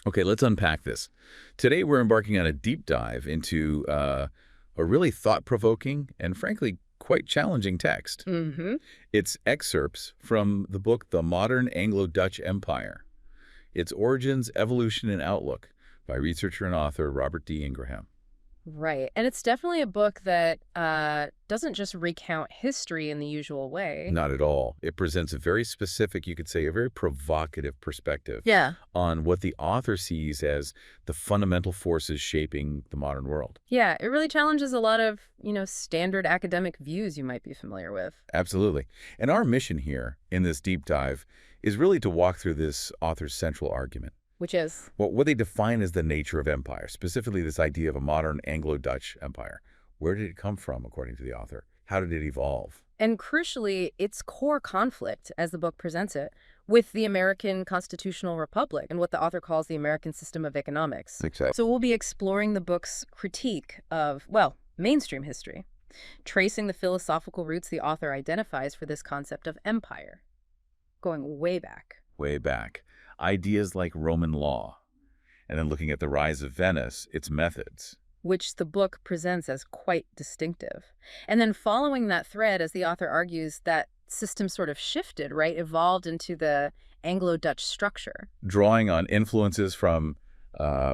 Okay, let's unpack this. Today, we're embarking on a deep dive into a really thought-provoking and, frankly, quite challenging text. Mm-hmm. It's excerpts from the book The Modern Anglo-Dutch Empire, Its Origins, Evolution, and Outlook by researcher and author Robert D. Ingraham. Right. And it's definitely a book that doesn't just recount history in the usual way. Not at all. It presents a very specific, you could say, a very provocative perspective Yeah. on what the author sees as the fundamental forces shaping the modern world. Yeah, it really challenges a lot of, standard academic views you might be familiar with. Absolutely. And our mission here in this deep dive is really to walk through this author's central argument. Which is? Well, what they define as the nature of empire, specifically this idea of a modern Anglo-Dutch empire. Where did it come from, according to the author? How did it evolve? And crucially, its core conflict, as the book presents it, with the American constitutional republic and what the author calls the American system of economics. Exactly. So we'll be exploring the book's critique of, mainstream history, tracing the philosophical roots the author identifies for this concept of empire, going way back. Way back. Ideas like Roman law, and then looking at the rise of Venice, its methods. Which the book presents as quite distinctive. And then following that thread, as the author argues, that system sort of shifted, right? Evolved into the Anglo-Dutch structure. Drawing on influences from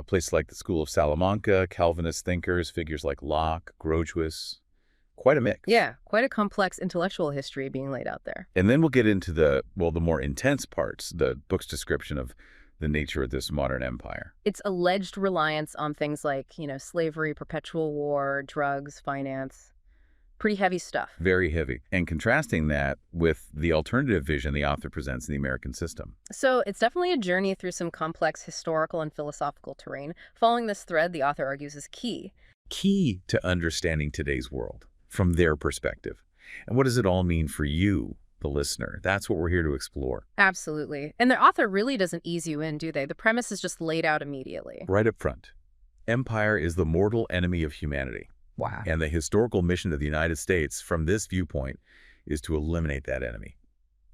places like the School of Salamanca, Calvinist thinkers, figures like Locke, Grotius. Quite a mix. Yeah, quite a complex intellectual history being laid out there. And then we'll get into the more intense parts, the book's description of the nature of this modern empire. Its alleged reliance on things like, slavery, perpetual war, drugs, finance. Pretty heavy stuff. Very heavy. And contrasting that with the alternative vision the author presents in the American system. So it's definitely a journey through some complex historical and philosophical terrain. Following this thread, the author argues, is key. Key to understanding today's world from their perspective. And what does it all mean for you, the listener? That's what we're here to explore. Absolutely. And the author really doesn't ease you in, do they? The premise is just laid out immediately. Right up front. Empire is the mortal enemy of humanity. Wow. And the historical mission of the United States, from this viewpoint, is to eliminate that enemy.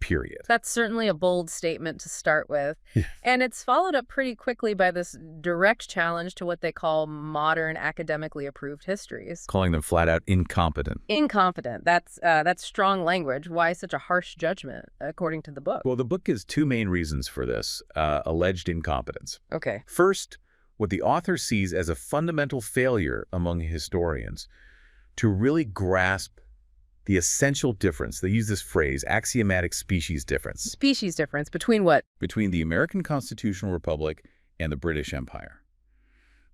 Period. That's certainly a bold statement to start with. Yes. And it's followed up pretty quickly by this direct challenge to what they call modern academically approved histories. Calling them flat out incompetent. Incompetent. That's strong language. Why such a harsh judgment, according to the book? Well, the book gives two main reasons for this alleged incompetence. Okay. First, what the author sees as a fundamental failure among historians to really grasp the essential difference. They use this phrase, axiomatic species difference. Species difference between what? Between the American Constitutional Republic and the British Empire.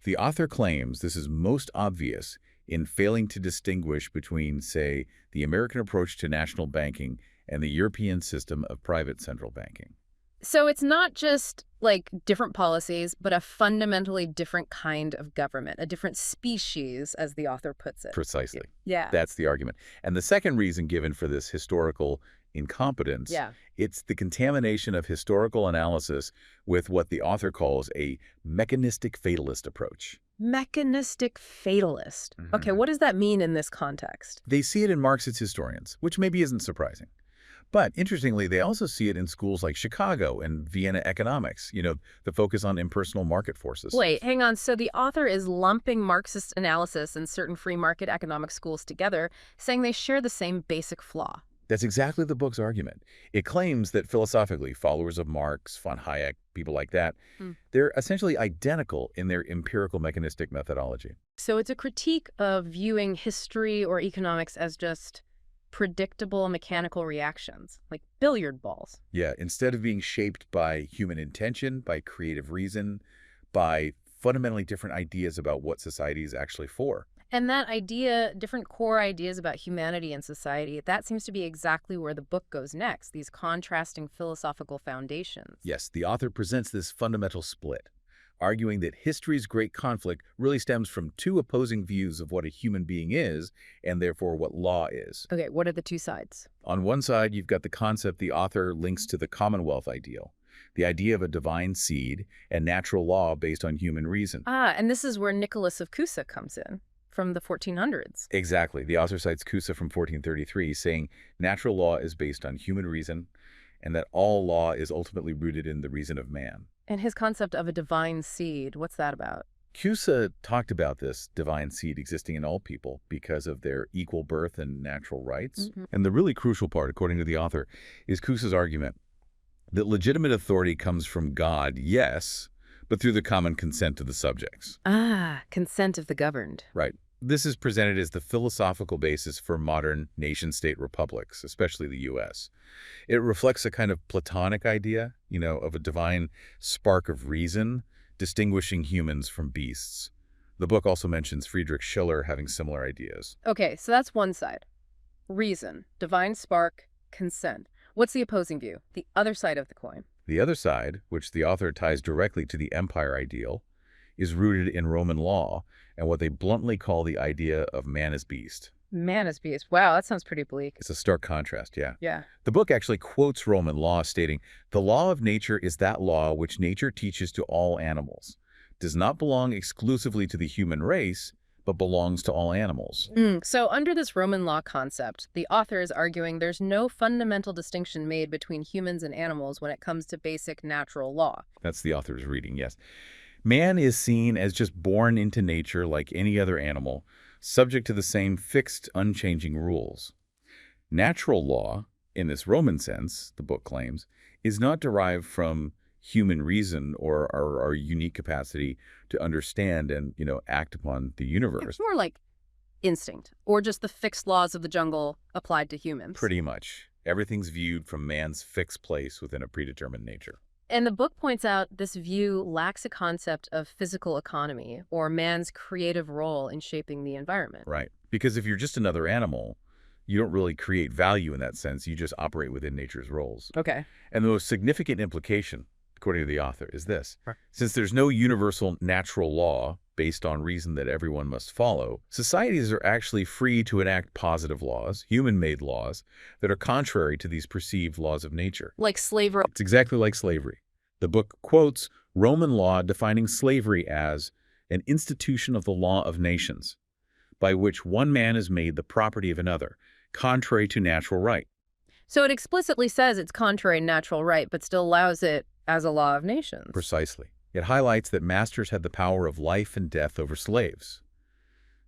The author claims this is most obvious in failing to distinguish between, say, the American approach to national banking and the European system of private central banking. So it's not just like different policies, but a fundamentally different kind of government, a different species, as the author puts it. Precisely. Yeah. That's the argument. And the second reason given for this historical incompetence, Yeah. it's the contamination of historical analysis with what the author calls a mechanistic fatalist approach. Mechanistic fatalist. Mhm. Okay, what does that mean in this context? They see it in Marxist historians, which maybe isn't surprising. But interestingly, they also see it in schools like Chicago and Vienna economics, the focus on impersonal market forces. Wait, hang on. So the author is lumping Marxist analysis and certain free market economic schools together, saying they share the same basic flaw. That's exactly the book's argument. It claims that philosophically, followers of Marx, von Hayek, people like that, they're essentially identical in their empirical mechanistic methodology. So it's a critique of viewing history or economics as just predictable mechanical reactions, like billiard balls. Yeah, instead of being shaped by human intention, by creative reason, by fundamentally different ideas about what society is actually for. And that idea, different core ideas about humanity and society, that seems to be exactly where the book goes next, these contrasting philosophical foundations. Yes, the author presents this fundamental split, arguing that history's great conflict really stems from two opposing views of what a human being is, and therefore what law is. Okay, what are the two sides? On one side, you've got the concept the author links to the Commonwealth ideal, the idea of a divine seed and natural law based on human reason. And this is where Nicholas of Cusa comes in, from the 1400s. Exactly. The author cites Cusa from 1433, saying natural law is based on human reason, and that all law is ultimately rooted in the reason of man. And his concept of a divine seed, what's that about? Cusa talked about this divine seed existing in all people because of their equal birth and natural rights. And the really crucial part, according to the author, is Cusa's argument that legitimate authority comes from God, yes, but through the common consent of the subjects. Ah, consent of the governed. Right. This is presented as the philosophical basis for modern nation-state republics, especially the U.S. It reflects a kind of Platonic idea, of a divine spark of reason distinguishing humans from beasts. The book also mentions Friedrich Schiller having similar ideas. Okay, so that's one side. Reason, divine spark, consent. What's the opposing view? The other side of the coin. The other side, which the author ties directly to the empire ideal, is rooted in Roman law and what they bluntly call the idea of man as beast. Man as beast. Wow, that sounds pretty bleak. It's a stark contrast, yeah. Yeah. The book actually quotes Roman law, stating, "The law of nature is that law which nature teaches to all animals, does not belong exclusively to the human race, but belongs to all animals." So under this Roman law concept, the author is arguing there's no fundamental distinction made between humans and animals when it comes to basic natural law. That's the author's reading, yes. Man is seen as just born into nature like any other animal, subject to the same fixed, unchanging rules. Natural law, in this Roman sense, the book claims, is not derived from human reason or our unique capacity to understand and, act upon the universe. It's more like instinct, or just the fixed laws of the jungle applied to humans. Pretty much. Everything's viewed from man's fixed place within a predetermined nature. And the book points out this view lacks a concept of physical economy or man's creative role in shaping the environment. Right. Because if you're just another animal, you don't really create value in that sense. You just operate within nature's roles. Okay. And the most significant implication, according to the author, is this. Sure. Since there's no universal natural law based on reason that everyone must follow, societies are actually free to enact positive laws, human-made laws, that are contrary to these perceived laws of nature. Like slavery. It's exactly like slavery. The book quotes Roman law defining slavery as an institution of the law of nations, by which one man is made the property of another, contrary to natural right. So it explicitly says it's contrary to natural right, but still allows it as a law of nations. Precisely. It highlights that masters had the power of life and death over slaves.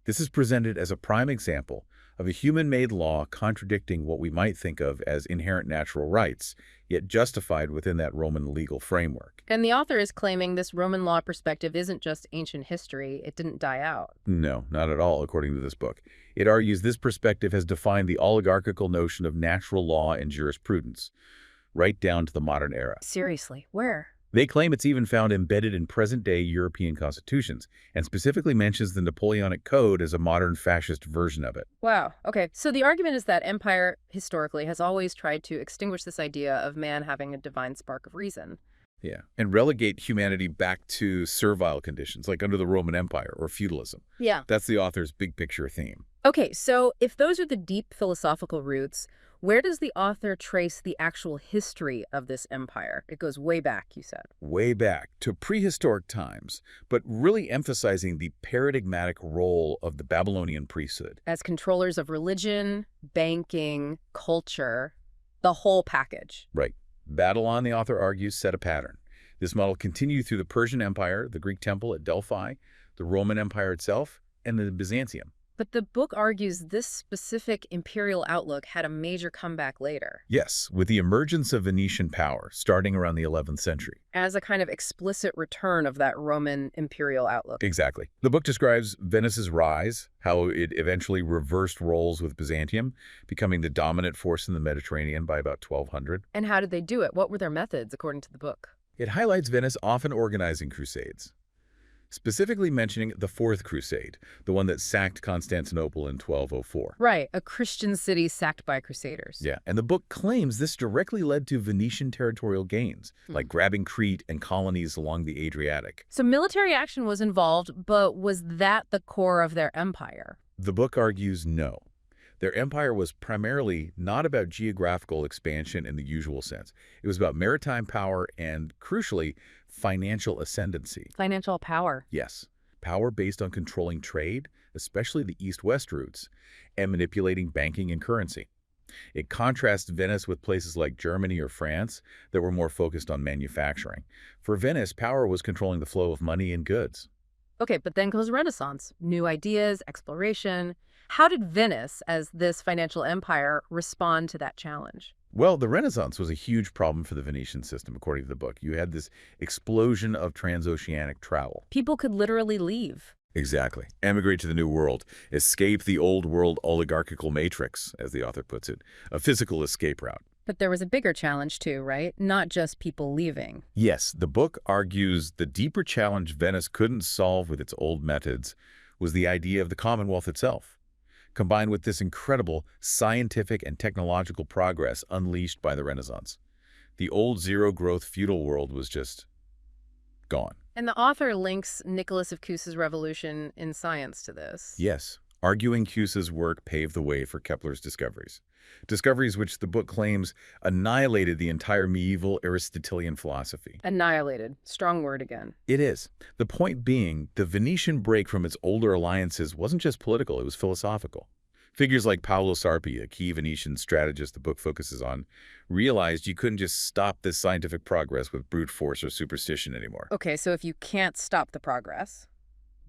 This is presented as a prime example of a human-made law contradicting what we might think of as inherent natural rights, yet justified within that Roman legal framework. And the author is claiming this Roman law perspective isn't just ancient history, it didn't die out. No, not at all, according to this book. It argues this perspective has defined the oligarchical notion of natural law and jurisprudence, right down to the modern era. Seriously, where? They claim it's even found embedded in present-day European constitutions, and specifically mentions the Napoleonic Code as a modern fascist version of it. Wow. Okay. So the argument is that empire, historically, has always tried to extinguish this idea of man having a divine spark of reason. Yeah, and relegate humanity back to servile conditions, like under the Roman Empire or feudalism. Yeah. That's the author's big picture theme. Okay, so if those are the deep philosophical roots, where does the author trace the actual history of this empire? It goes way back, you said. Way back to prehistoric times, but really emphasizing the paradigmatic role of the Babylonian priesthood. As controllers of religion, banking, culture, the whole package. Right. Babylon, the author argues, set a pattern. This model continued through the Persian Empire, the Greek temple at Delphi, the Roman Empire itself, and the Byzantium. But the book argues this specific imperial outlook had a major comeback later. Yes, with the emergence of Venetian power, starting around the 11th century. As a kind of explicit return of that Roman imperial outlook. Exactly. The book describes Venice's rise, how it eventually reversed roles with Byzantium, becoming the dominant force in the Mediterranean by about 1200. And how did they do it? What were their methods, according to the book? It highlights Venice often organizing crusades, specifically mentioning the Fourth Crusade, the one that sacked Constantinople in 1204. Right, a Christian city sacked by crusaders. Yeah, and the book claims this directly led to Venetian territorial gains, like grabbing Crete and colonies along the Adriatic. So military action was involved, but was that the core of their empire? The book argues no. Their empire was primarily not about geographical expansion in the usual sense. It was about maritime power and, crucially, financial ascendancy. Financial power. Yes. Power based on controlling trade, especially the east-west routes, and manipulating banking and currency. It contrasts Venice with places like Germany or France that were more focused on manufacturing. For Venice, power was controlling the flow of money and goods. Okay, but then goes Renaissance, new ideas, exploration. How did Venice, as this financial empire, respond to that challenge? Well, the Renaissance was a huge problem for the Venetian system, according to the book. You had this explosion of transoceanic travel. People could literally leave. Exactly. Emigrate to the New World. Escape the old world oligarchical matrix, as the author puts it. A physical escape route. But there was a bigger challenge too, right? Not just people leaving. Yes, the book argues the deeper challenge Venice couldn't solve with its old methods was the idea of the Commonwealth itself, combined with this incredible scientific and technological progress unleashed by the Renaissance. The old zero-growth feudal world was just gone. And the author links Nicholas of Cusa's revolution in science to this. Yes, arguing Cusa's work paved the way for Kepler's discoveries. Discoveries which the book claims annihilated the entire medieval Aristotelian philosophy. Annihilated. Strong word again. It is. The point being, the Venetian break from its older alliances wasn't just political, it was philosophical. Figures like Paolo Sarpi, a key Venetian strategist the book focuses on, realized you couldn't just stop this scientific progress with brute force or superstition anymore. Okay, so if you can't stop the progress,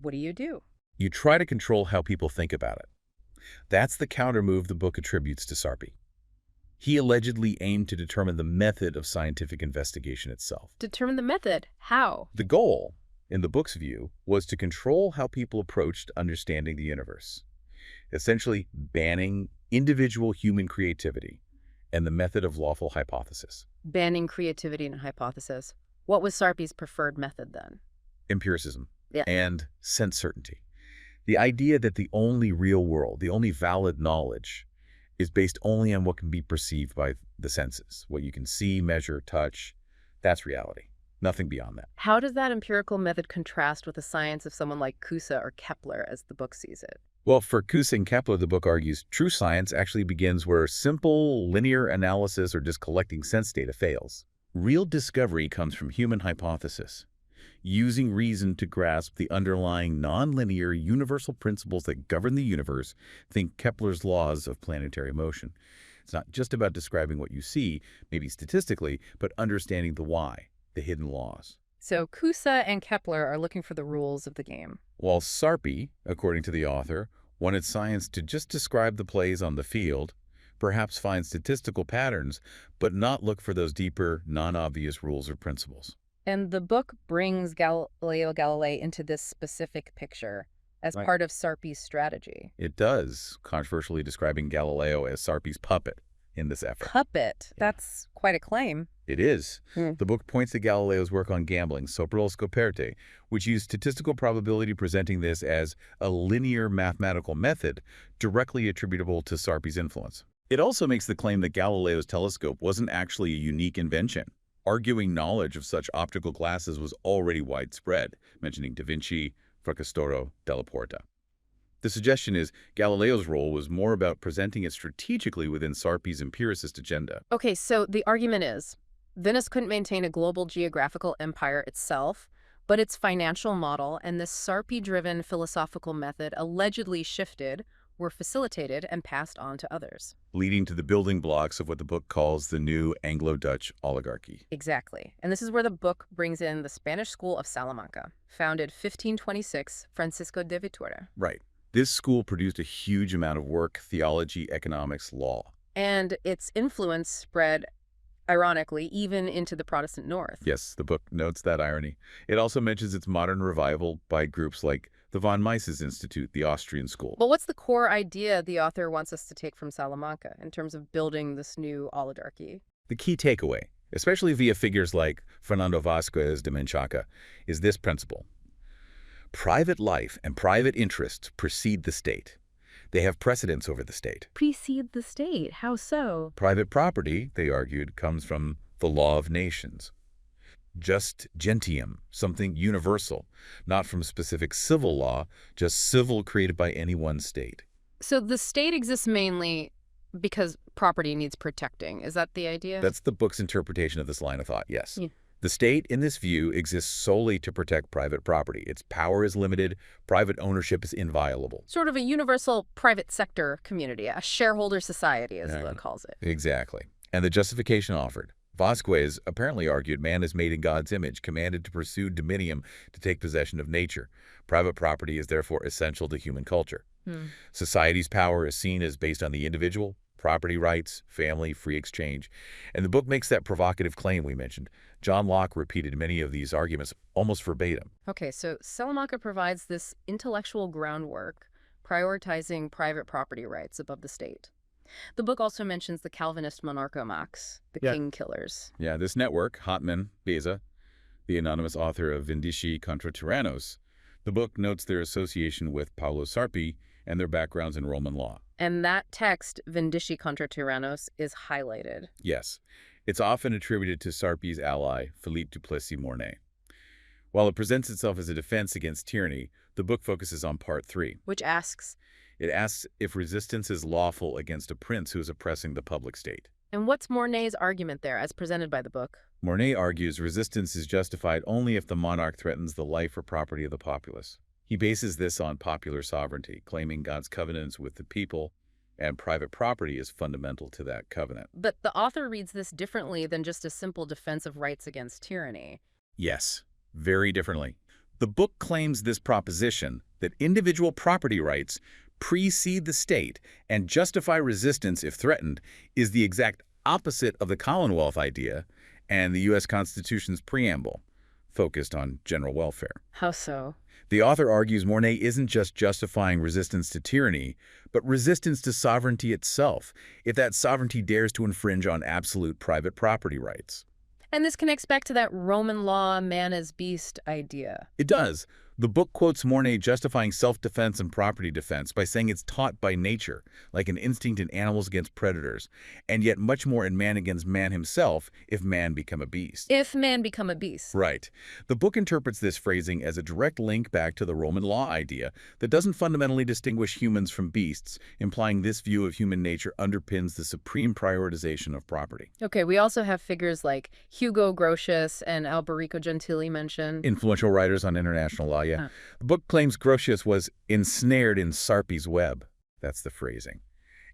what do? You try to control how people think about it. That's the countermove the book attributes to Sarpi. He allegedly aimed to determine the method of scientific investigation itself. Determine the method. How? The goal, in the book's view, was to control how people approached understanding the universe, essentially banning individual human creativity and the method of lawful hypothesis. Banning creativity and hypothesis. What was Sarpi's preferred method then? Empiricism Yeah. and sense certainty. The idea that the only real world, the only valid knowledge, is based only on what can be perceived by the senses. What you can see, measure, touch, that's reality. Nothing beyond that. How does that empirical method contrast with the science of someone like Cusa or Kepler, as the book sees it? Well, for Cusa and Kepler, the book argues true science actually begins where simple linear analysis or just collecting sense data fails. Real discovery comes from human hypothesis, using reason to grasp the underlying nonlinear universal principles that govern the universe. Think Kepler's laws of planetary motion. It's not just about describing what you see, maybe statistically, but understanding the why, the hidden laws. So Cusa and Kepler are looking for the rules of the game. While Sarpi, according to the author, wanted science to just describe the plays on the field, perhaps find statistical patterns, but not look for those deeper, non-obvious rules or principles. And the book brings Galileo Galilei into this specific picture as Right. part of Sarpi's strategy. It does, controversially describing Galileo as Sarpi's puppet in this effort. Puppet. Yeah. That's quite a claim. It is. Hmm. The book points to Galileo's work on gambling, sopra le scoperte, which used statistical probability, presenting this as a linear mathematical method directly attributable to Sarpi's influence. It also makes the claim that Galileo's telescope wasn't actually a unique invention. Arguing knowledge of such optical glasses was already widespread, mentioning Da Vinci, Fracastoro, Della Porta. The suggestion is Galileo's role was more about presenting it strategically within Sarpi's empiricist agenda. Okay, so the argument is Venice couldn't maintain a global geographical empire itself, but its financial model and this Sarpi-driven philosophical method allegedly shifted, were facilitated, and passed on to others. Leading to the building blocks of what the book calls the new Anglo-Dutch oligarchy. Exactly. And this is where the book brings in the Spanish School of Salamanca, founded 1526, Francisco de Vitoria. Right. This school produced a huge amount of work, theology, economics, law. And its influence spread, ironically, even into the Protestant North. Yes, the book notes that irony. It also mentions its modern revival by groups like the von Mises Institute, the Austrian school. But what's the core idea the author wants us to take from Salamanca in terms of building this new oligarchy? The key takeaway, especially via figures like Fernando Vasquez de Menchaca, is this principle. Private life and private interests precede the state. They have precedence over the state. Precede the state? How so? Private property, they argued, comes from the law of nations. Just gentium, something universal, not from specific civil law, just civil created by any one state. So the state exists mainly because property needs protecting. Is that the idea? That's the book's interpretation of this line of thought, yes. Yeah. The state, in this view, exists solely to protect private property. Its power is limited, private ownership is inviolable. Sort of a universal private sector community, a shareholder society, as it calls it. Exactly. And the justification offered. Vasquez apparently argued man is made in God's image, commanded to pursue dominium to take possession of nature. Private property is therefore essential to human culture. Society's power is seen as based on the individual, property rights, family, free exchange. And the book makes that provocative claim we mentioned. John Locke repeated many of these arguments almost verbatim. Okay, so Salamanca provides this intellectual groundwork, prioritizing private property rights above the state. The book also mentions the Calvinist monarchomax, the king killers. Yeah, this network, Hotman Beza, the anonymous author of Vindici contra Tyrannos, the book notes their association with Paolo Sarpi and their backgrounds in Roman law. And that text, Vindici contra Tyrannos, is highlighted. Yes. It's often attributed to Sarpi's ally, Philippe Duplessis Mornay. While it presents itself as a defense against tyranny, the book focuses on Part 3. Which asks? It asks if resistance is lawful against a prince who is oppressing the public state. And what's Mornay's argument there, as presented by the book? Mornay argues resistance is justified only if the monarch threatens the life or property of the populace. He bases this on popular sovereignty, claiming God's covenants with the people, and private property is fundamental to that covenant. But the author reads this differently than just a simple defense of rights against tyranny. Yes, very differently. The book claims this proposition that individual property rights precede the state and justify resistance if threatened is the exact opposite of the Commonwealth idea and the U.S. Constitution's preamble, focused on general welfare. How so? The author argues Mornay isn't just justifying resistance to tyranny, but resistance to sovereignty itself, if that sovereignty dares to infringe on absolute private property rights. And this connects back to that Roman law, man as beast idea. It does. The book quotes Mornay justifying self-defense and property defense by saying it's taught by nature, like an instinct in animals against predators, and yet much more in man against man himself if man become a beast. If man become a beast. Right. The book interprets this phrasing as a direct link back to the Roman law idea that doesn't fundamentally distinguish humans from beasts, implying this view of human nature underpins the supreme prioritization of property. Okay, we also have figures like Hugo Grotius and Alberico Gentili mentioned. Influential writers on international law, yeah. The book claims Grotius was ensnared in Sarpi's web. That's the phrasing.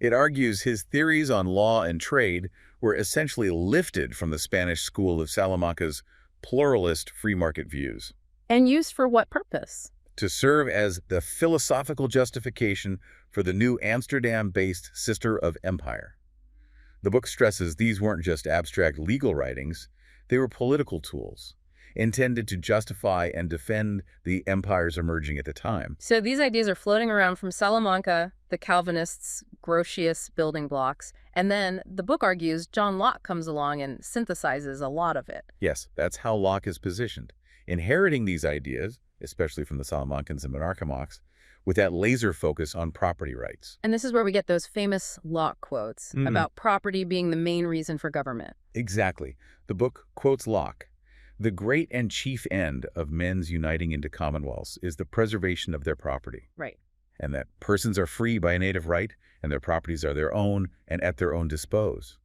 It argues his theories on law and trade were essentially lifted from the Spanish School of Salamanca's pluralist free market views. And used for what purpose? To serve as the philosophical justification for the new Amsterdam-based sister of empire. The book stresses these weren't just abstract legal writings, they were political tools, intended to justify and defend the empires emerging at the time. So these ideas are floating around from Salamanca, the Calvinists, Grotius building blocks, and then the book argues John Locke comes along and synthesizes a lot of it. Yes, that's how Locke is positioned, inheriting these ideas, especially from the Salamancans and monarchomax, with that laser focus on property rights. And this is where we get those famous Locke quotes about property being the main reason for government. Exactly. The book quotes Locke. The great and chief end of men's uniting into commonwealths is the preservation of their property. Right. And that persons are free by a native right, and their properties are their own and at their own dispose.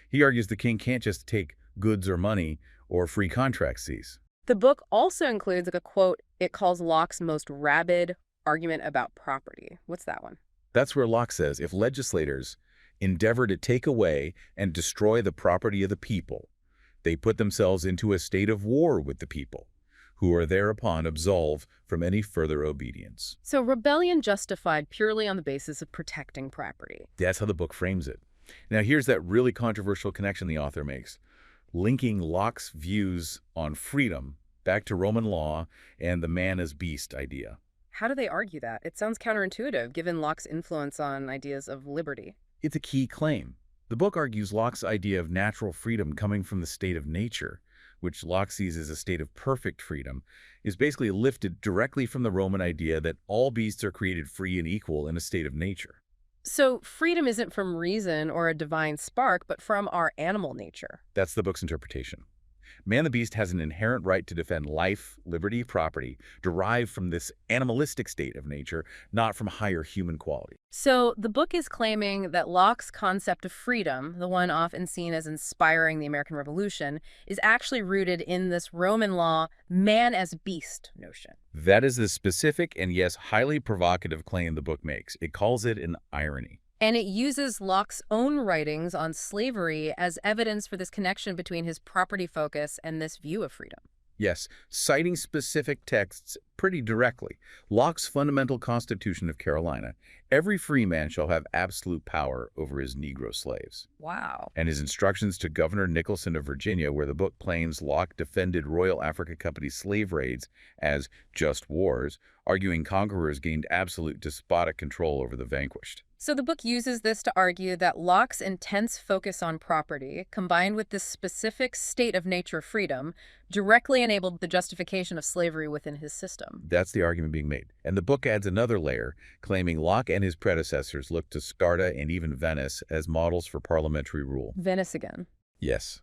He argues the king can't just take goods or money or free contract seize. The book also includes a quote it calls Locke's most rabid argument about property. What's that one? That's where Locke says if legislators endeavor to take away and destroy the property of the people, they put themselves into a state of war with the people, who are thereupon absolved from any further obedience. So rebellion justified purely on the basis of protecting property. That's how the book frames it. Now here's that really controversial connection the author makes, linking Locke's views on freedom back to Roman law and the man as beast idea. How do they argue that? It sounds counterintuitive, given Locke's influence on ideas of liberty. It's a key claim. The book argues Locke's idea of natural freedom coming from the state of nature, which Locke sees as a state of perfect freedom, is basically lifted directly from the Roman idea that all beasts are created free and equal in a state of nature. So freedom isn't from reason or a divine spark, but from our animal nature. That's the book's interpretation. Man the beast has an inherent right to defend life, liberty, property, derived from this animalistic state of nature, not from higher human quality. So the book is claiming that Locke's concept of freedom, the one often seen as inspiring the American Revolution, is actually rooted in this Roman law man as beast notion. That is the specific and, yes, highly provocative claim the book makes. It calls it an irony. And it uses Locke's own writings on slavery as evidence for this connection between his property focus and this view of freedom. Yes, citing specific texts pretty directly. Locke's fundamental Constitution of Carolina, every free man shall have absolute power over his Negro slaves. Wow. And his instructions to Governor Nicholson of Virginia, where the book claims Locke defended Royal African Company slave raids as just wars, arguing conquerors gained absolute despotic control over the vanquished. So the book uses this to argue that Locke's intense focus on property, combined with this specific state of nature freedom, directly enabled the justification of slavery within his system. That's the argument being made. And the book adds another layer, claiming Locke and his predecessors looked to Sparta and even Venice as models for parliamentary rule. Venice again. Yes.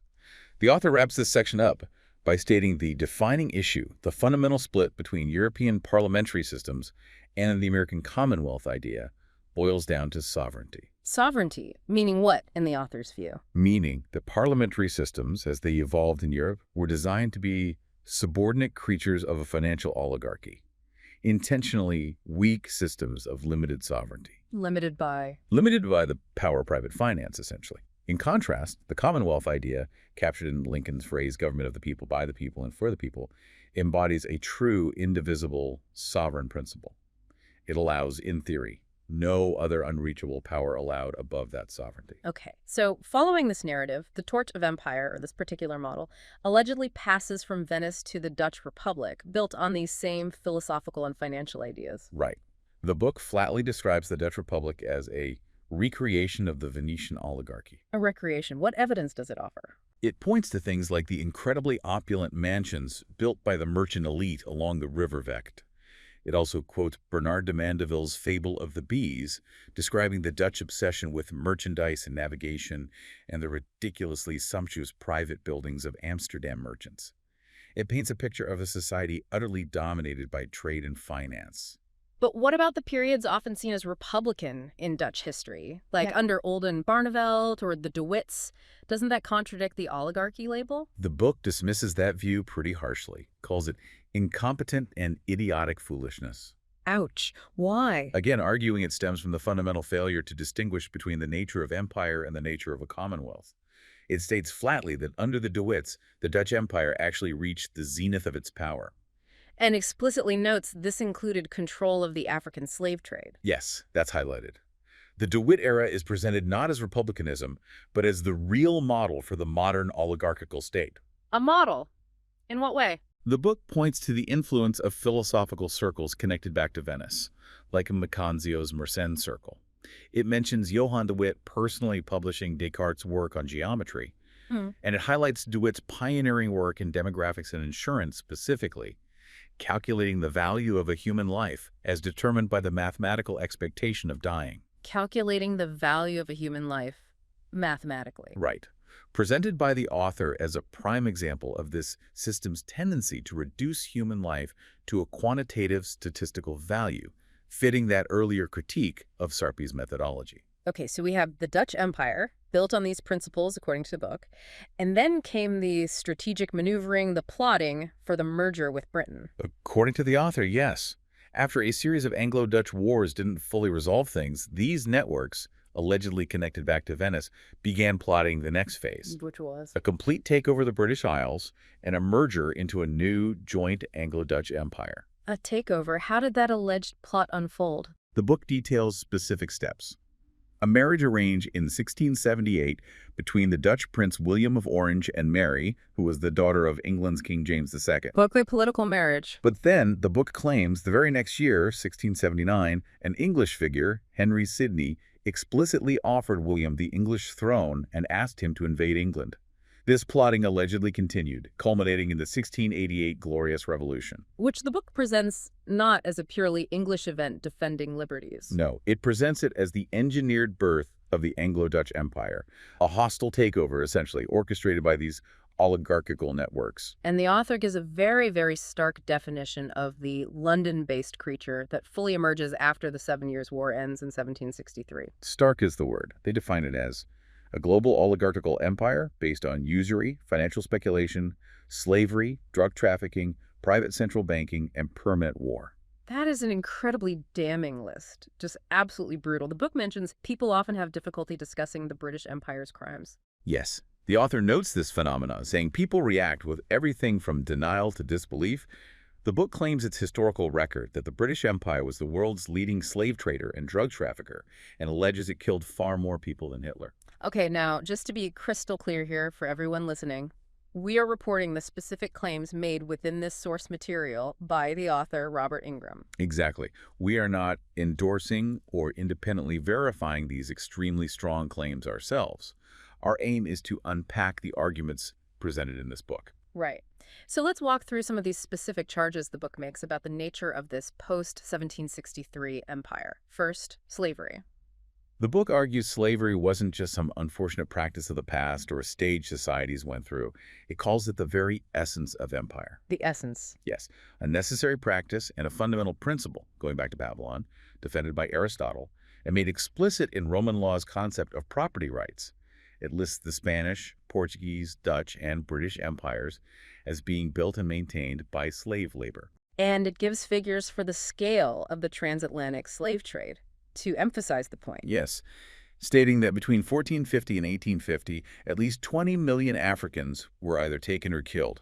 The author wraps this section up by stating the defining issue, the fundamental split between European parliamentary systems and the American Commonwealth idea, boils down to sovereignty. Sovereignty, meaning what in the author's view? Meaning that parliamentary systems, as they evolved in Europe, were designed to be subordinate creatures of a financial oligarchy, intentionally weak systems of limited sovereignty. Limited by? Limited by the power of private finance, essentially. In contrast, the Commonwealth idea, captured in Lincoln's phrase, government of the people, by the people, and for the people, embodies a true, indivisible, sovereign principle. It allows, in theory, no other unreachable power allowed above that sovereignty. Okay, so following this narrative, the torch of empire, or this particular model, allegedly passes from Venice to the Dutch Republic, built on these same philosophical and financial ideas. Right. The book flatly describes the Dutch Republic as a recreation of the Venetian oligarchy. A recreation. What evidence does it offer? It points to things like the incredibly opulent mansions built by the merchant elite along the River Vecht. It also quotes Bernard de Mandeville's Fable of the Bees, describing the Dutch obsession with merchandise and navigation and the ridiculously sumptuous private buildings of Amsterdam merchants. It paints a picture of a society utterly dominated by trade and finance. But what about the periods often seen as Republican in Dutch history, like under Oldenbarnevelt or the De Witts? Doesn't that contradict the oligarchy label? The book dismisses that view pretty harshly, calls it incompetent and idiotic foolishness. Ouch. Why? Again, arguing it stems from the fundamental failure to distinguish between the nature of empire and the nature of a commonwealth. It states flatly that under the De Witts, the Dutch Empire actually reached the zenith of its power. And explicitly notes this included control of the African slave trade. Yes, that's highlighted. The De Witt era is presented not as republicanism, but as the real model for the modern oligarchical state. A model? In what way? The book points to the influence of philosophical circles connected back to Venice, like Macanzio's Mersenne circle. It mentions Johann de Witt personally publishing Descartes' work on geometry, and it highlights de Witt's pioneering work in demographics and insurance specifically, calculating the value of a human life as determined by the mathematical expectation of dying. Calculating the value of a human life mathematically. Right. Presented by the author as a prime example of this system's tendency to reduce human life to a quantitative statistical value, fitting that earlier critique of Sarpi's methodology. Okay, so we have the Dutch Empire, built on these principles according to the book, and then came the strategic maneuvering, the plotting for the merger with Britain. According to the author, yes. After a series of Anglo-Dutch wars didn't fully resolve things, these networks, allegedly connected back to Venice, began plotting the next phase. Which was? A complete takeover of the British Isles and a merger into a new joint Anglo-Dutch empire. A takeover? How did that alleged plot unfold? The book details specific steps. A marriage arranged in 1678 between the Dutch Prince William of Orange and Mary, who was the daughter of England's King James II. Bookly political marriage. But then, the book claims the very next year, 1679, an English figure, Henry Sidney, explicitly offered William the English throne and asked him to invade England. This plotting allegedly continued, culminating in the 1688 Glorious Revolution. Which the book presents not as a purely English event defending liberties. No, it presents it as the engineered birth of the Anglo-Dutch Empire, a hostile takeover, essentially, orchestrated by these oligarchical networks. And the author gives a very, very stark definition of the London-based creature that fully emerges after the 7 Years' War ends in 1763. Stark is the word. They define it as a global oligarchical empire based on usury, financial speculation, slavery, drug trafficking, private central banking, and permanent war. That is an incredibly damning list. Just absolutely brutal. The book mentions people often have difficulty discussing the British Empire's crimes. Yes, the author notes this phenomenon, saying people react with everything from denial to disbelief. The book claims its historical record that the British Empire was the world's leading slave trader and drug trafficker, and alleges it killed far more people than Hitler. Okay, now, just to be crystal clear here for everyone listening, we are reporting the specific claims made within this source material by the author, Robert Ingraham. Exactly. We are not endorsing or independently verifying these extremely strong claims ourselves. Our aim is to unpack the arguments presented in this book. Right. So let's walk through some of these specific charges the book makes about the nature of this post-1763 empire. First, slavery. The book argues slavery wasn't just some unfortunate practice of the past or a stage societies went through. It calls it the very essence of empire. The essence. Yes, a necessary practice and a fundamental principle, going back to Babylon, defended by Aristotle, and made explicit in Roman law's concept of property rights. It lists the Spanish, Portuguese, Dutch, and British empires as being built and maintained by slave labor. And it gives figures for the scale of the transatlantic slave trade to emphasize the point. Yes, stating that between 1450 and 1850, at least 20 million Africans were either taken or killed.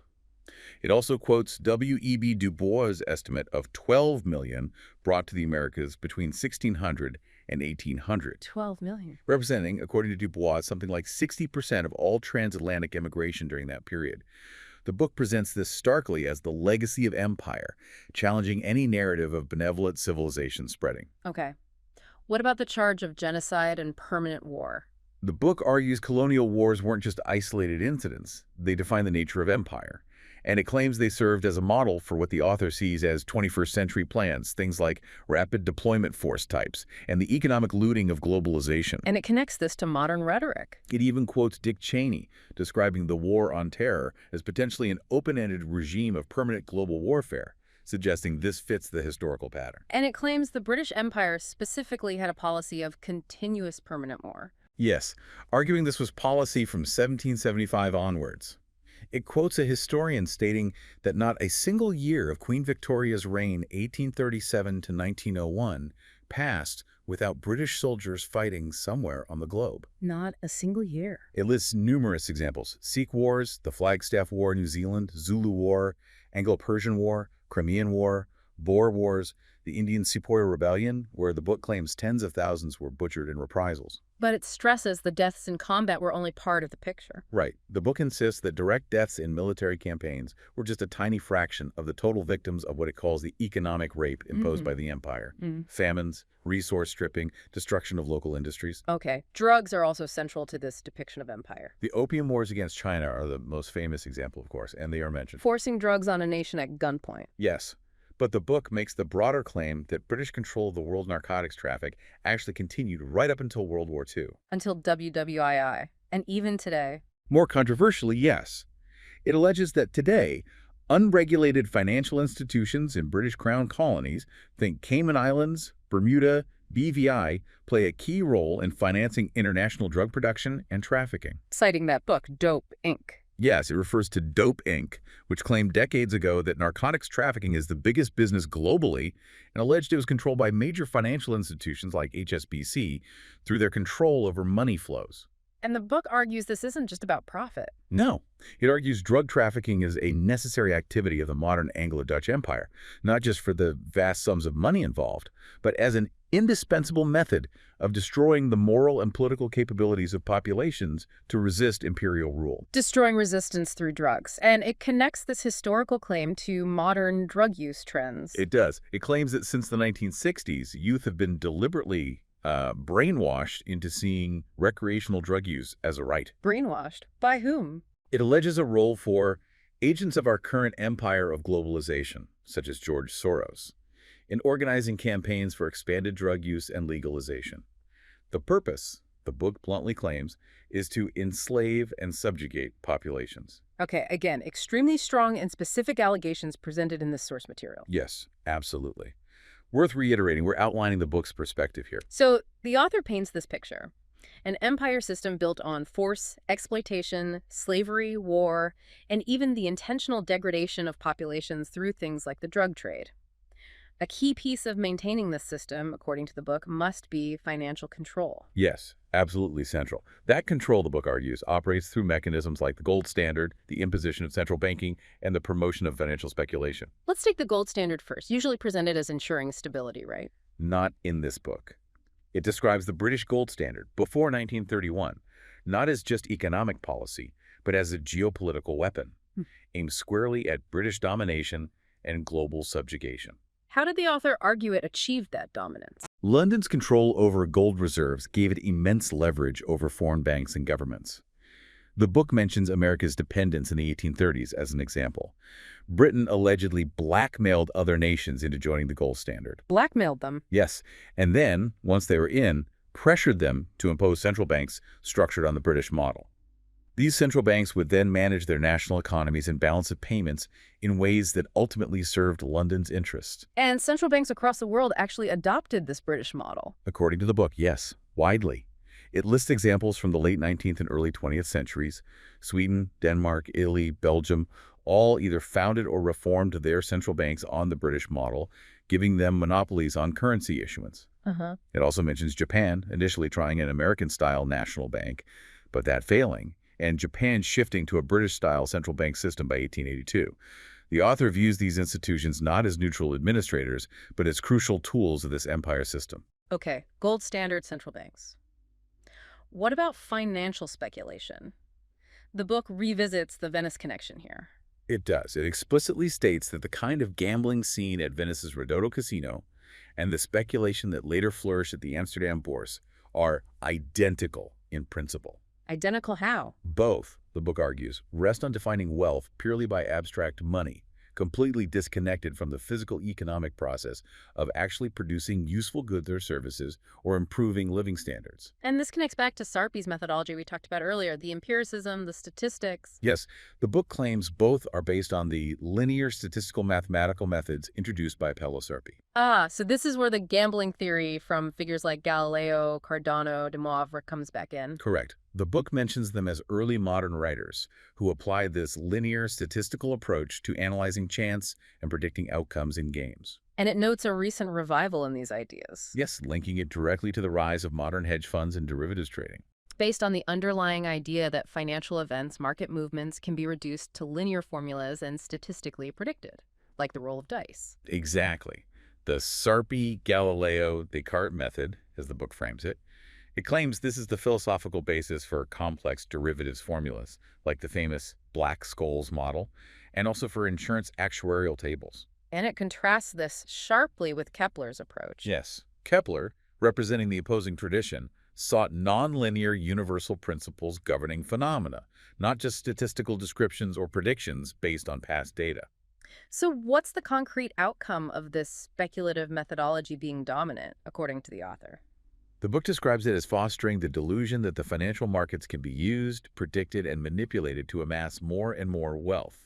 It also quotes W.E.B. Du Bois' estimate of 12 million brought to the Americas between 1600 and 1800. 12 million. Representing, according to Du Bois, something like 60% of all transatlantic immigration during that period. The book presents this starkly as the legacy of empire, challenging any narrative of benevolent civilization spreading. Okay. What about the charge of genocide and permanent war? The book argues colonial wars weren't just isolated incidents. They define the nature of empire. And it claims they served as a model for what the author sees as 21st century plans, things like rapid deployment force types and the economic looting of globalization. And it connects this to modern rhetoric. It even quotes Dick Cheney, describing the war on terror as potentially an open-ended regime of permanent global warfare, suggesting this fits the historical pattern. And it claims the British Empire specifically had a policy of continuous permanent war. Yes, arguing this was policy from 1775 onwards. It quotes a historian stating that not a single year of Queen Victoria's reign, 1837 to 1901, passed without British soldiers fighting somewhere on the globe. Not a single year. It lists numerous examples: Sikh Wars, the Flagstaff War in New Zealand, Zulu War, Anglo-Persian War, Crimean War, Boer Wars, the Indian Sepoy Rebellion, where the book claims tens of thousands were butchered in reprisals. But it stresses the deaths in combat were only part of the picture. Right. The book insists that direct deaths in military campaigns were just a tiny fraction of the total victims of what it calls the economic rape imposed by the empire. Famines, resource stripping, destruction of local industries. Okay. Drugs are also central to this depiction of empire. The Opium Wars against China are the most famous example, of course, and they are mentioned. Forcing drugs on a nation at gunpoint. Yes. But the book makes the broader claim that British control of the world narcotics traffic actually continued right up until World War II. Until WWII. And even today. More controversially, yes. It alleges that today, unregulated financial institutions in British Crown colonies, think Cayman Islands, Bermuda, BVI, play a key role in financing international drug production and trafficking. Citing that book, Dope, Inc. Yes, it refers to Dope Inc., which claimed decades ago that narcotics trafficking is the biggest business globally and alleged it was controlled by major financial institutions like HSBC through their control over money flows. And the book argues this isn't just about profit. No. It argues drug trafficking is a necessary activity of the modern Anglo-Dutch Empire, not just for the vast sums of money involved, but as an indispensable method of destroying the moral and political capabilities of populations to resist imperial rule. Destroying resistance through drugs. And it connects this historical claim to modern drug use trends. It does. It claims that since the 1960s, youth have been deliberately brainwashed into seeing recreational drug use as a right. Brainwashed? By whom? It alleges a role for agents of our current empire of globalization, such as George Soros, in organizing campaigns for expanded drug use and legalization. The purpose the book bluntly claims, is to enslave and subjugate populations. Okay, again, extremely strong and specific allegations presented in this source material. Yes, absolutely. Worth reiterating, we're outlining the book's perspective here. So the author paints this picture. An empire system built on force, exploitation, slavery, war, and even the intentional degradation of populations through things like the drug trade. A key piece of maintaining this system, according to the book, must be financial control. Yes, absolutely central. That control, the book argues, operates through mechanisms like the gold standard, the imposition of central banking, and the promotion of financial speculation. Let's take the gold standard first, usually presented as ensuring stability, right? Not in this book. It describes the British gold standard before 1931, not as just economic policy, but as a geopolitical weapon, aimed squarely at British domination and global subjugation. How did the author argue it achieved that dominance? London's control over gold reserves gave it immense leverage over foreign banks and governments. The book mentions America's dependence in the 1830s as an example. Britain allegedly blackmailed other nations into joining the gold standard. Blackmailed them. Yes, and then, once they were in, pressured them to impose central banks structured on the British model. These central banks would then manage their national economies and balance of payments in ways that ultimately served London's interests. And central banks across the world actually adopted this British model. According to the book, yes, widely. It lists examples from the late 19th and early 20th centuries. Sweden, Denmark, Italy, Belgium, all either founded or reformed their central banks on the British model, giving them monopolies on currency issuance. It also mentions Japan initially trying an American-style national bank, but that failing, and Japan shifting to a British-style central bank system by 1882. The author views these institutions not as neutral administrators, but as crucial tools of this empire system. Okay, gold standard central banks. What about financial speculation? The book revisits the Venice connection here. It does. It explicitly states that the kind of gambling seen at Venice's Ridotto Casino and the speculation that later flourished at the Amsterdam Bourse are identical in principle. Identical how? Both, the book argues, rest on defining wealth purely by abstract money, completely disconnected from the physical economic process of actually producing useful goods or services or improving living standards. And this connects back to Sarpi's methodology we talked about earlier, the empiricism, the statistics. Yes, the book claims both are based on the linear statistical mathematical methods introduced by Paolo Sarpi. So this is where the gambling theory from figures like Galileo, Cardano, de Moivre comes back in. Correct. The book mentions them as early modern writers who applied this linear statistical approach to analyzing chance and predicting outcomes in games. And it notes a recent revival in these ideas. Yes, linking it directly to the rise of modern hedge funds and derivatives trading. Based on the underlying idea that financial events, market movements, can be reduced to linear formulas and statistically predicted, like the roll of dice. Exactly. The Sarpi-Galileo-Descartes method, as the book frames it, it claims this is the philosophical basis for complex derivatives formulas, like the famous Black-Scholes model, and also for insurance actuarial tables. And it contrasts this sharply with Kepler's approach. Yes. Kepler, representing the opposing tradition, sought nonlinear universal principles governing phenomena, not just statistical descriptions or predictions based on past data. So what's the concrete outcome of this speculative methodology being dominant, according to the author? The book describes it as fostering the delusion that the financial markets can be used, predicted, and manipulated to amass more and more wealth,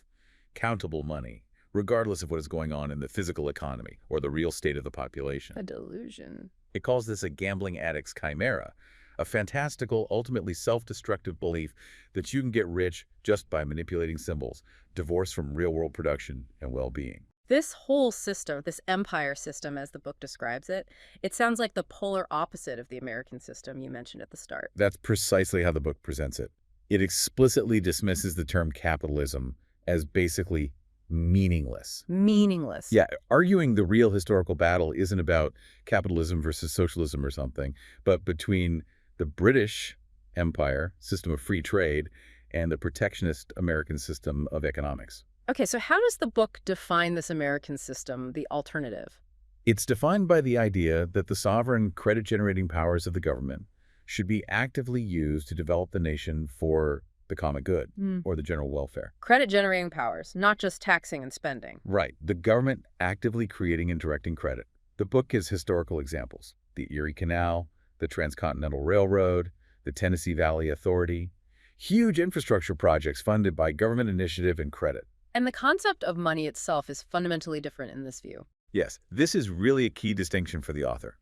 countable money, regardless of what is going on in the physical economy or the real state of the population. A delusion. It calls this a gambling addict's chimera, a fantastical, ultimately self-destructive belief that you can get rich just by manipulating symbols, divorced from real-world production and well-being. This whole system, this empire system, as the book describes it, it sounds like the polar opposite of the American system you mentioned at the start. That's precisely how the book presents it. It explicitly dismisses the term capitalism as basically meaningless. Meaningless. Yeah, arguing the real historical battle isn't about capitalism versus socialism or something, but between the British Empire system of free trade and the protectionist American system of economics. Okay, so how does the book define this American system, the alternative? It's defined by the idea that the sovereign credit-generating powers of the government should be actively used to develop the nation for the common good or the general welfare. Credit-generating powers, not just taxing and spending. Right. The government actively creating and directing credit. The book gives historical examples. The Erie Canal, the Transcontinental Railroad, the Tennessee Valley Authority. Huge infrastructure projects funded by government initiative and credit. And the concept of money itself is fundamentally different in this view. Yes, this is really a key distinction for the author.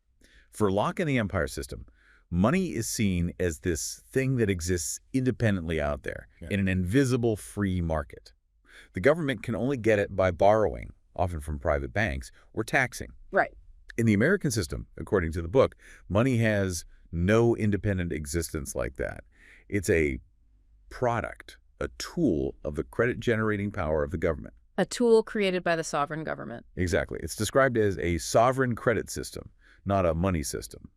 For Locke and the empire system, money is seen as this thing that exists independently out there in an invisible free market. The government can only get it by borrowing, often from private banks, or taxing. Right. In the American system, according to the book, money has no independent existence like that. It's a product, a tool of the credit-generating power of the government. A tool created by the sovereign government. Exactly. It's described as a sovereign credit system, not a money system.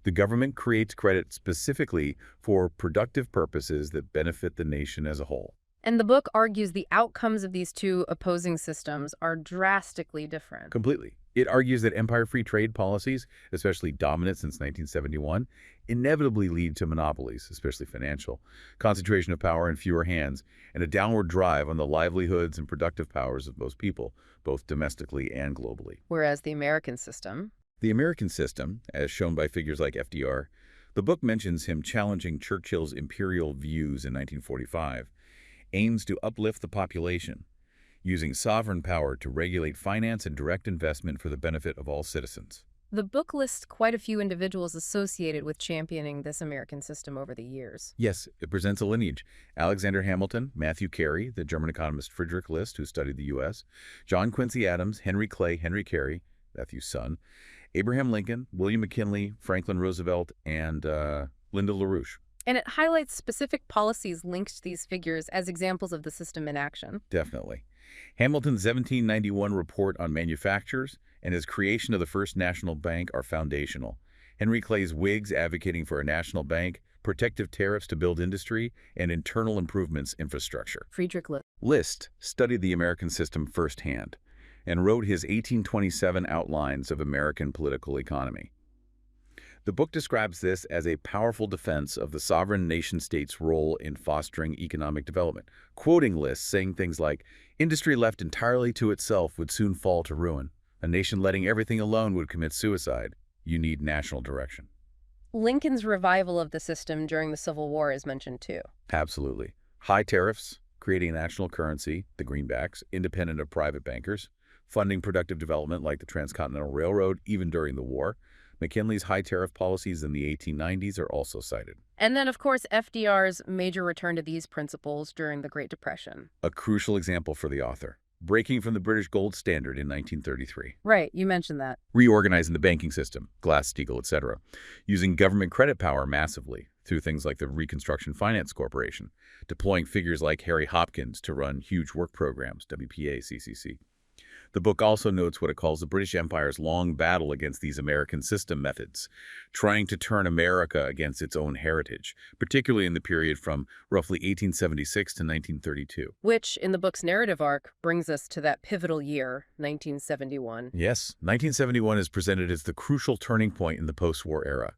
The government creates credit specifically for productive purposes that benefit the nation as a whole. And the book argues the outcomes of these two opposing systems are drastically different. Completely. It argues that empire-free trade policies, especially dominant since 1971, inevitably lead to monopolies, especially financial, concentration of power in fewer hands, and a downward drive on the livelihoods and productive powers of most people, both domestically and globally. Whereas the American system, as shown by figures like FDR, the book mentions him challenging Churchill's imperial views in 1945, aims to uplift the population, using sovereign power to regulate finance and direct investment for the benefit of all citizens. the book lists quite a few individuals associated with championing this American system over the years. Yes, it presents a lineage. Alexander Hamilton, Matthew Carey, the German economist Friedrich List, who studied the U.S., John Quincy Adams, Henry Clay, Henry Carey, Matthew's son, Abraham Lincoln, William McKinley, Franklin Roosevelt, and Lyndon LaRouche. And it highlights specific policies linked to these figures as examples of the system in action. Definitely. Hamilton's 1791 report on manufactures and his creation of the first national bank are foundational. Henry Clay's Whigs advocating for a national bank, protective tariffs to build industry, and internal improvements infrastructure. Friedrich List studied the American system firsthand and wrote his 1827 outlines of American political economy. The book describes this as a powerful defense of the sovereign nation-state's role in fostering economic development, quoting List saying things like, "Industry left entirely to itself would soon fall to ruin. A nation letting everything alone would commit suicide. You need national direction." Lincoln's revival of the system during the Civil War is mentioned too. Absolutely. High tariffs, creating a national currency, the greenbacks, independent of private bankers, funding productive development like the Transcontinental Railroad even during the war. McKinley's high tariff policies in the 1890s are also cited. And then, of course, FDR's major return to these principles during the Great Depression. A crucial example for the author, breaking from the British gold standard in 1933. Right, you mentioned that. Reorganizing the banking system, Glass-Steagall, etc., using government credit power massively through things like the Reconstruction Finance Corporation, deploying figures like Harry Hopkins to run huge work programs, WPA, CCC. The book also notes what it calls the British Empire's long battle against these American system methods, trying to turn America against its own heritage, particularly in the period from roughly 1876 to 1932. Which, in the book's narrative arc, brings us to that pivotal year, 1971. Yes, 1971 is presented as the crucial turning point in the post-war era.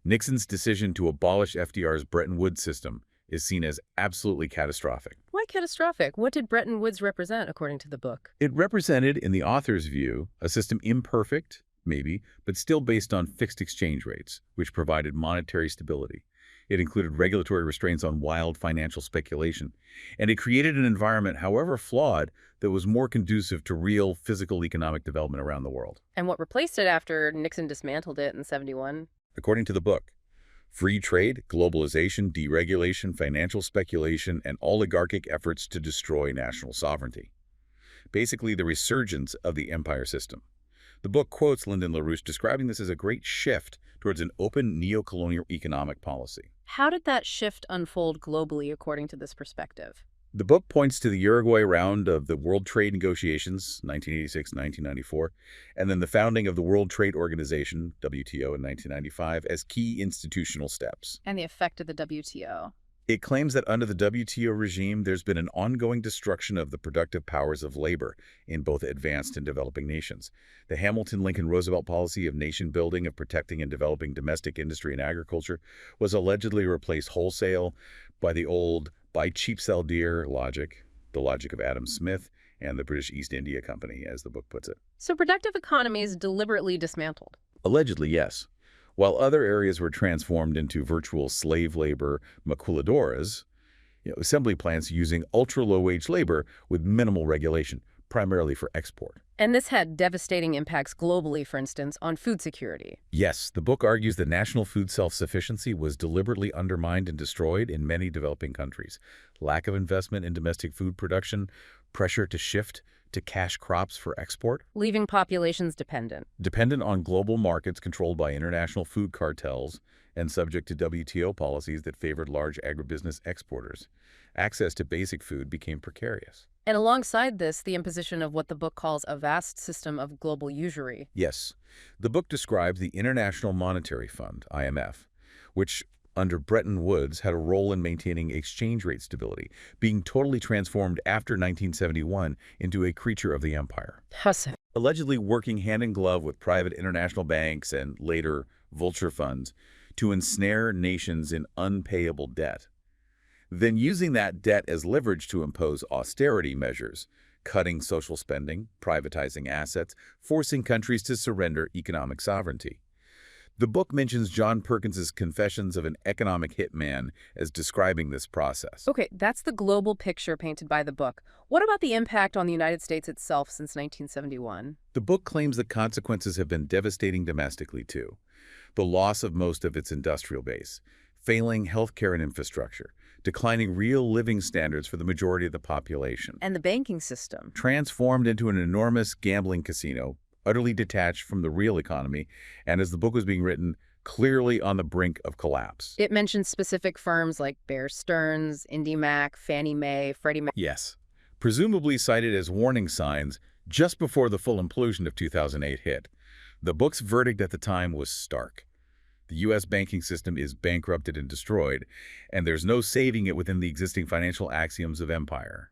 Nixon's decision to abolish FDR's Bretton Woods system is seen as absolutely catastrophic. Why catastrophic? What did Bretton Woods represent, according to the book? It represented, in the author's view, a system imperfect, maybe, but still based on fixed exchange rates, which provided monetary stability. It included regulatory restraints on wild financial speculation, and it created an environment, however flawed, that was more conducive to real physical economic development around the world. And what replaced it after Nixon dismantled it in 71? According to the book, free trade, globalization, deregulation, financial speculation, and oligarchic efforts to destroy national sovereignty. Basically, the resurgence of the empire system. The book quotes Lyndon LaRouche describing this as a great shift towards an open neo-colonial economic policy. How did that shift unfold globally, according to this perspective? The book points to the Uruguay round of the World Trade Negotiations, 1986-1994, and then the founding of the World Trade Organization, WTO, in 1995, as key institutional steps. And the effect of the WTO. It claims that under the WTO regime, there's been an ongoing destruction of the productive powers of labor in both advanced and developing nations. The Hamilton-Lincoln-Roosevelt policy of nation building, of protecting and developing domestic industry and agriculture, was allegedly replaced wholesale by the old buy cheap, sell dear logic, the logic of Adam Smith and the British East India Company, as the book puts it. So productive economies deliberately dismantled. Allegedly, yes. while other areas were transformed into virtual slave labor maquiladoras, assembly plants using ultra-low-wage labor with minimal regulation, primarily for export. And this had devastating impacts globally, for instance, on food security. Yes, the book argues that national food self-sufficiency was deliberately undermined and destroyed in many developing countries. Lack of investment in domestic food production, pressure to shift to cash crops for export. Leaving populations dependent. Dependent on global markets controlled by international food cartels and subject to WTO policies that favored large agribusiness exporters. Access to basic food became precarious. And alongside this, the imposition of what the book calls a vast system of global usury. Yes. The book describes the International Monetary Fund, IMF, which under Bretton Woods had a role in maintaining exchange rate stability, being totally transformed after 1971 into a creature of the empire. Hussy. Allegedly working hand-in-glove with private international banks and later vulture funds to ensnare nations in unpayable debt. Then using that debt as leverage to impose austerity measures, cutting social spending, privatizing assets, forcing countries to surrender economic sovereignty. The book mentions John Perkins's Confessions of an Economic Hitman as describing this process. Okay, that's the global picture painted by the book. What about the impact on the United States itself since 1971? The book claims the consequences have been devastating domestically, too. The loss of most of its industrial base, failing healthcare and infrastructure, declining real living standards for the majority of the population. And the banking system. Transformed into an enormous gambling casino, utterly detached from the real economy, and as the book was being written, clearly on the brink of collapse. It mentions specific firms like Bear Stearns, IndyMac, Fannie Mae, Freddie Mac. Yes, presumably cited as warning signs just before the full implosion of 2008 hit. The book's verdict at the time was stark. The U.S. banking system is bankrupted and destroyed, and there's no saving it within the existing financial axioms of empire.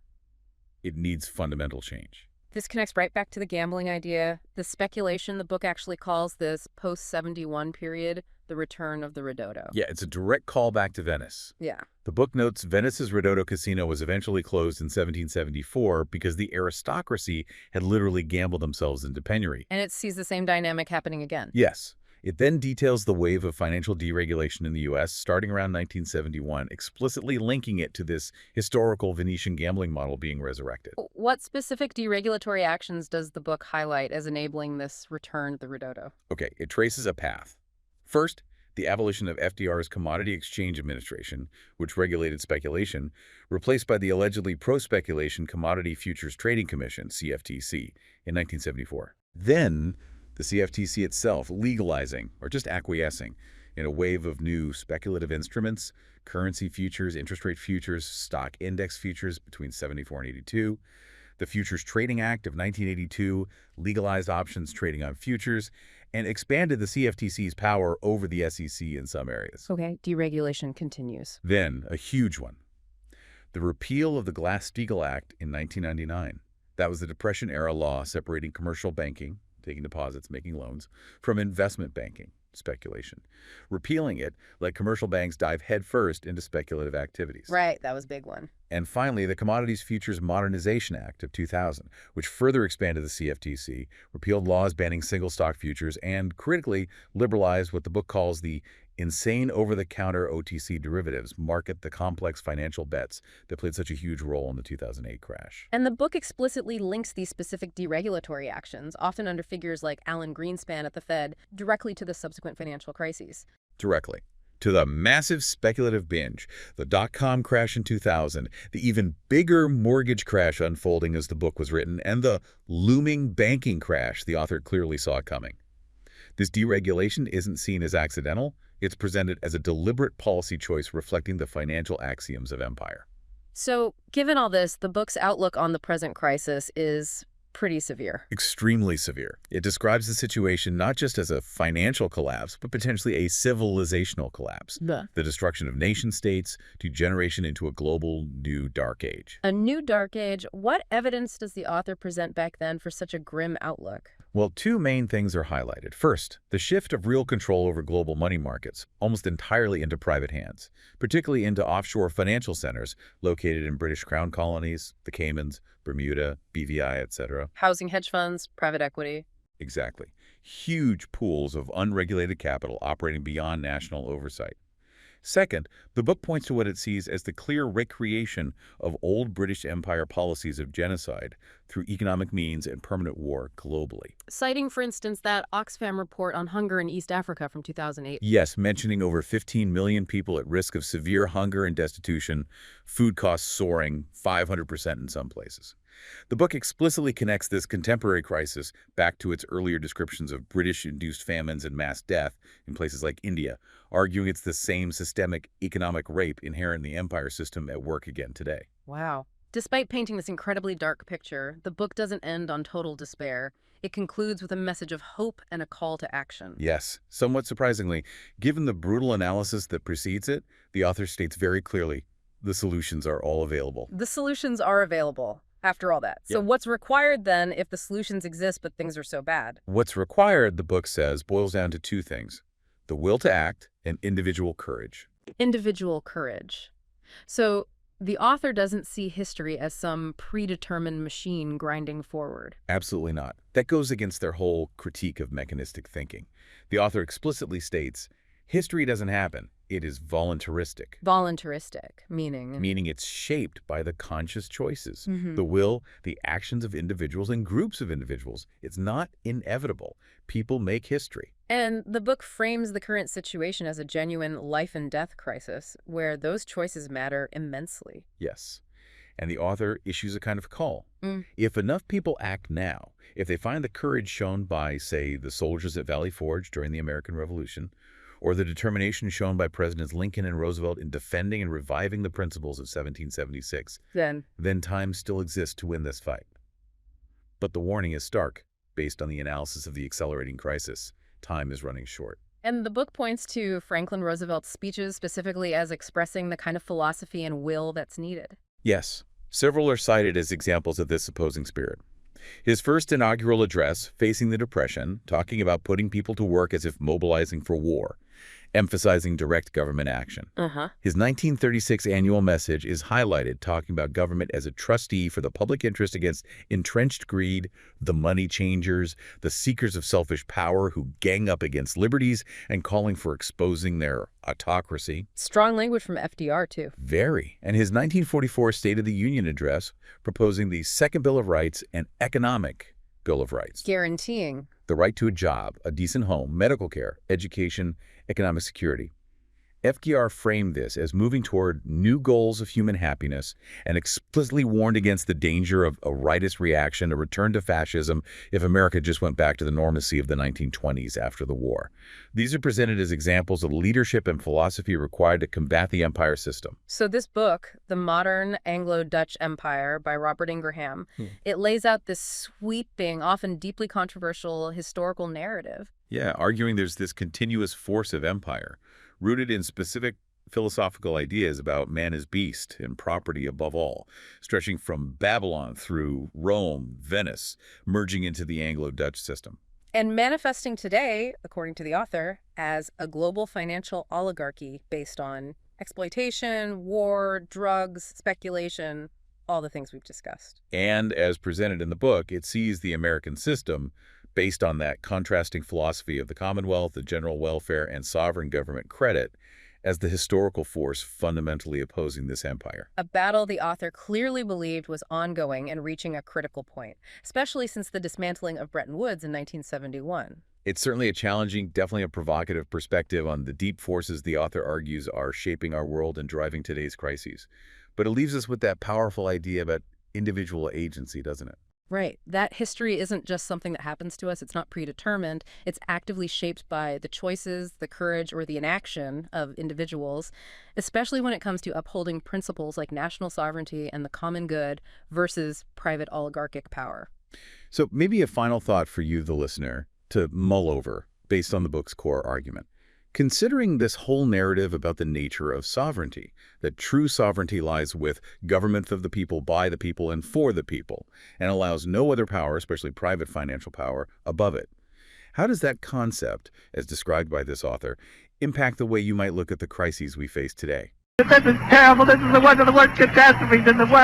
It needs fundamental change. This connects right back to the gambling idea. The speculation the book actually calls this post-71 period the return of the Ridotto. Yeah, it's a direct callback to Venice. Yeah. The book notes Venice's Ridotto Casino was eventually closed in 1774 because the aristocracy had literally gambled themselves into penury. And it sees the same dynamic happening again. Yes. It then details the wave of financial deregulation in the U.S. starting around 1971, explicitly linking it to this historical Venetian gambling model being resurrected. What specific deregulatory actions does the book highlight as enabling this return to the Ridotto? Okay, it traces a path. First, the abolition of FDR's Commodity Exchange Administration, which regulated speculation, replaced by the allegedly pro-speculation Commodity Futures Trading Commission, CFTC, in 1974. Then, the CFTC itself legalizing, or just acquiescing, in a wave of new speculative instruments, currency futures, interest rate futures, stock index futures between 74 and 82. The Futures Trading Act of 1982 legalized options trading on futures and expanded the CFTC's power over the SEC in some areas. Okay, deregulation continues. Then, a huge one. The repeal of the Glass-Steagall Act in 1999. That was the Depression-era law separating commercial banking, taking deposits, making loans, from investment banking, speculation. Repealing it let commercial banks dive headfirst into speculative activities. Right, that was a big one. And finally, the Commodities Futures Modernization Act of 2000, which further expanded the CFTC, repealed laws banning single-stock futures, and critically liberalized what the book calls the insane over-the-counter OTC derivatives, market the complex financial bets that played such a huge role in the 2008 crash. And the book explicitly links these specific deregulatory actions, often under figures like Alan Greenspan at the Fed, directly to the subsequent financial crises. Directly. To the massive speculative binge, the dot-com crash in 2000, the even bigger mortgage crash unfolding as the book was written, and the looming banking crash the author clearly saw coming. This deregulation isn't seen as accidental. It's presented as a deliberate policy choice reflecting the financial axioms of empire. So, given all this, the book's outlook on the present crisis is pretty severe. Extremely severe. It describes the situation not just as a financial collapse, but potentially a civilizational collapse. The destruction of nation-states, degeneration into a global new dark age. A new dark age? What evidence does the author present back then for such a grim outlook? Well, two main things are highlighted. First, the shift of real control over global money markets, almost entirely into private hands, particularly into offshore financial centers located in British Crown colonies, the Caymans, Bermuda, BVI, etc. Housing hedge funds, private equity. Exactly. Huge pools of unregulated capital operating beyond national oversight. Second, the book points to what it sees as the clear recreation of old British Empire policies of genocide through economic means and permanent war globally. Citing, for instance, that Oxfam report on hunger in East Africa from 2008. Yes, mentioning over 15 million people at risk of severe hunger and destitution, food costs soaring 500% in some places. The book explicitly connects this contemporary crisis back to its earlier descriptions of British-induced famines and mass death in places like India, arguing it's the same systemic economic rape inherent in the empire system at work again today. Wow. Despite painting this incredibly dark picture, the book doesn't end on total despair. It concludes with a message of hope and a call to action. Yes, somewhat surprisingly, given the brutal analysis that precedes it, the author states very clearly, the solutions are all available. The solutions are available. After all that. So what's required then if the solutions exist but things are so bad? What's required, the book says, boils down to two things: the will to act and individual courage. Individual courage. So the author doesn't see history as some predetermined machine grinding forward. Absolutely not. That goes against their whole critique of mechanistic thinking. The author explicitly states, history doesn't happen. It is voluntaristic. Voluntaristic, meaning? Meaning it's shaped by the conscious choices, Mm-hmm. the will, the actions of individuals and groups of individuals. It's not inevitable. People make history. And the book frames the current situation as a genuine life and death crisis, where those choices matter immensely. Yes. And the author issues a kind of call. Mm. If enough people act now, if they find the courage shown by, say, the soldiers at Valley Forge during the American Revolution, or the determination shown by Presidents Lincoln and Roosevelt in defending and reviving the principles of 1776, then time still exists to win this fight. But the warning is stark, based on the analysis of the accelerating crisis. Time is running short. And the book points to Franklin Roosevelt's speeches specifically as expressing the kind of philosophy and will that's needed. Yes, several are cited as examples of this opposing spirit. His first inaugural address, Facing the Depression, talking about putting people to work as if mobilizing for war, emphasizing direct government action. His 1936 annual message is highlighted, talking about government as a trustee for the public interest against entrenched greed, the money changers, the seekers of selfish power who gang up against liberties, and calling for exposing their autocracy. Strong language from FDR, too. Very. And his 1944 State of the Union address, proposing the Second Bill of Rights and Economic Bill of Rights. Guaranteeing The right to a job, a decent home, medical care, education, economic security. FDR framed this as moving toward new goals of human happiness and explicitly warned against the danger of a rightist reaction, a return to fascism, if America just went back to the normacy of the 1920s after the war. These are presented as examples of leadership and philosophy required to combat the empire system. So this book, The Modern Anglo-Dutch Empire by Robert Ingraham, it lays out this sweeping, often deeply controversial historical narrative. Yeah, arguing there's this continuous force of empire, rooted in specific philosophical ideas about man as beast and property above all, stretching from Babylon through Rome, Venice, merging into the Anglo-Dutch system. And manifesting today, according to the author, as a global financial oligarchy based on exploitation, war, drugs, speculation, all the things we've discussed. And as presented in the book, it sees the American system based on that contrasting philosophy of the Commonwealth, the general welfare, and sovereign government credit as the historical force fundamentally opposing this empire. A battle the author clearly believed was ongoing and reaching a critical point, especially since the dismantling of Bretton Woods in 1971. It's certainly a challenging, definitely a provocative perspective on the deep forces the author argues are shaping our world and driving today's crises. But it leaves us with that powerful idea about individual agency, doesn't it? Right. That history isn't just something that happens to us. It's not predetermined. It's actively shaped by the choices, the courage, or the inaction of individuals, especially when it comes to upholding principles like national sovereignty and the common good versus private oligarchic power. So maybe a final thought for you, the listener, to mull over based on the book's core argument. Considering this whole narrative about the nature of sovereignty, that true sovereignty lies with government of the people, by the people, and for the people, and allows no other power, especially private financial power, above it. How does that concept, as described by this author, impact the way you might look at the crises we face today? This is terrible. This is one of the worst catastrophes in the world.